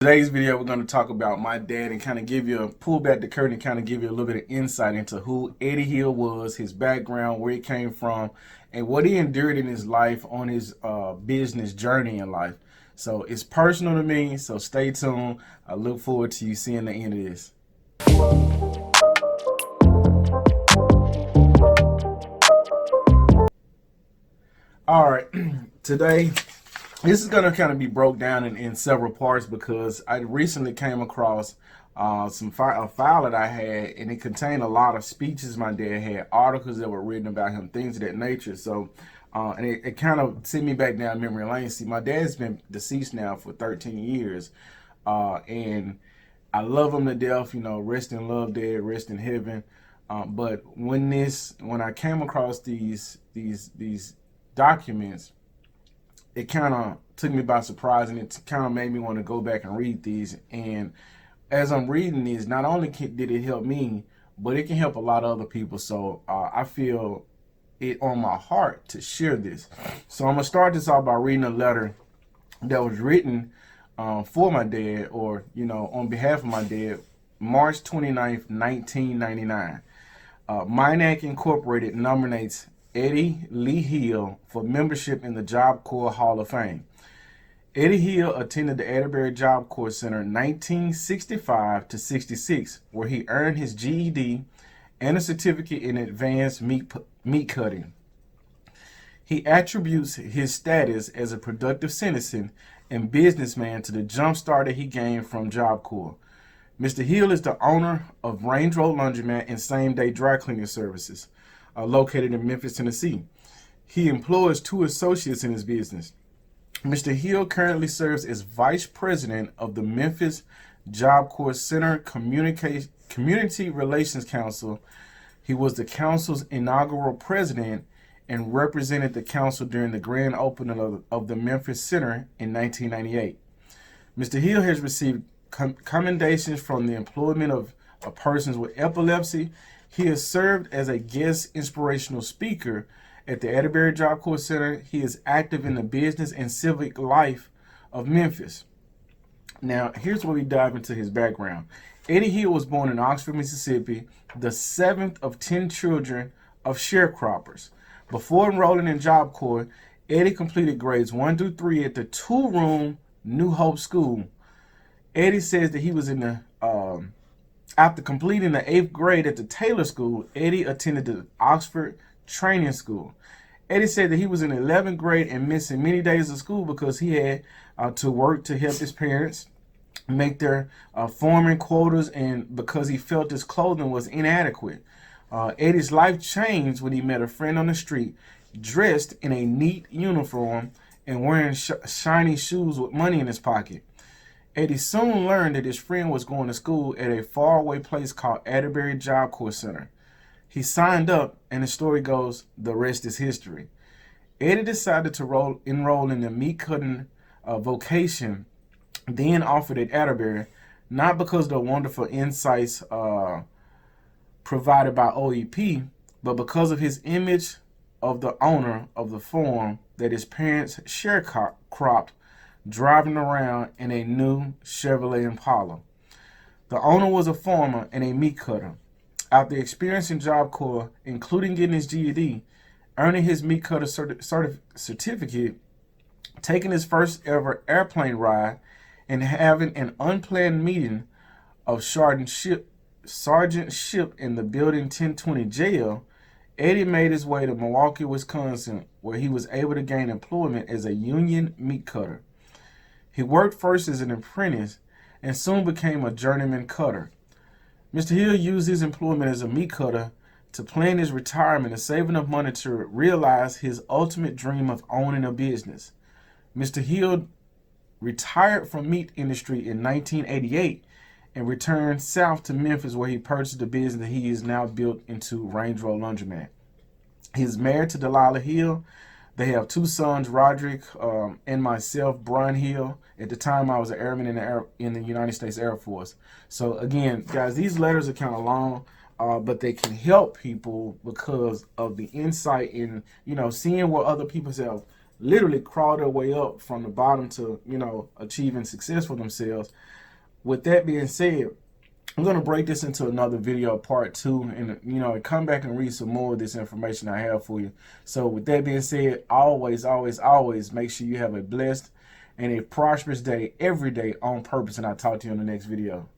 Today's video, we're going to talk about my dad and kind of give you a pull back the curtain and kind of give you a little bit of insight into who Eddie Hill was, his background, where he came from, and what he endured in his life on his business journey in life. So it's personal to me, so stay tuned. I look forward to you seeing the end of this. All right, today this is going to kind of be broke down in several parts because I recently came across a file that I had, and it contained a lot of speeches my dad had, articles that were written about him, things of that nature. So, and it kind of sent me back down memory lane. See, my dad's been deceased now for 13 years, and I love him to death. You know, rest in love, dad, rest in heaven. But when I came across these documents, it kind of took me by surprise, and it kind of made me want to go back and read these. And as I'm reading these, not only did it help me, but it can help a lot of other people. So I feel it on my heart to share this. So I'm going to start this off by reading a letter that was written for my dad, or, you know, on behalf of my dad, March 29th, 1999. Minac Incorporated nominates Eddie Lee Hill for membership in the Job Corps Hall of Fame. Eddie Hill attended the Atterbury Job Corps Center 1965 to 66, where he earned his GED and a certificate in advanced meat cutting. He attributes his status as a productive citizen and businessman to the jump start that he gained from Job Corps. Mr. Hill is the owner of Range Road Laundromat and same-day dry cleaning services, located in Memphis, Tennessee. He employs 2 associates in his business. Mr. Hill currently serves as Vice President of the Memphis Job Corps Center Community Relations Council. He was the council's inaugural president and represented the council during the grand opening of the Memphis Center in 1998. Mr. Hill has received commendations from the employment of persons with epilepsy. He has served as a guest inspirational speaker at the Atterbury Job Corps Center. He is active in the business and civic life of Memphis. Now, here's where we dive into his background. Eddie Hill was born in Oxford, Mississippi, the 7th of 10 children of sharecroppers. Before enrolling in Job Corps, Eddie completed grades 1 through 3 at the 2-room New Hope School. Eddie says that he was in the after completing the 8th grade at the Taylor School, Eddie attended the Oxford Training School. Eddie said that he was in 11th grade and missing many days of school because he had to work to help his parents make their farming quotas, and because he felt his clothing was inadequate. Eddie's life changed when he met a friend on the street, dressed in a neat uniform and wearing shiny shoes with money in his pocket. Eddie soon learned that his friend was going to school at a faraway place called Atterbury Job Corps Center. He signed up, and the story goes, the rest is history. Eddie decided to enroll in the meat cutting vocation then offered at Atterbury, not because of the wonderful insights provided by OEP, but because of his image of the owner of the farm that his parents sharecropped, driving around in a new Chevrolet Impala. The owner was a farmer and a meat cutter. After experiencing Job Corps, including getting his GED, earning his meat cutter certificate, taking his first ever airplane ride, and having an unplanned meeting of Sergeant Ship in the Building 1020 jail, Eddie made his way to Milwaukee, Wisconsin, where he was able to gain employment as a union meat cutter. He worked first as an apprentice and soon became a journeyman cutter. Mr. Hill used his employment as a meat cutter to plan his retirement and save enough money to realize his ultimate dream of owning a business. Mr. Hill retired from meat industry in 1988 and returned south to Memphis, where he purchased a business that he has now built into Range Road Laundromat. He is married to Delilah Hill. They have 2 sons, Roderick and myself, Brian Hill. At the time, I was an airman in the United States Air Force. So again, guys, these letters are kind of long, but they can help people because of the insight in, you know, seeing what other people have literally crawl their way up from the bottom to, you know, achieving success for themselves. With that being said, I'm going to break this into another video, part 2, and, you know, come back and read some more of this information I have for you. So with that being said, always, always, always make sure you have a blessed and a prosperous day every day on purpose, and I'll talk to you in the next video.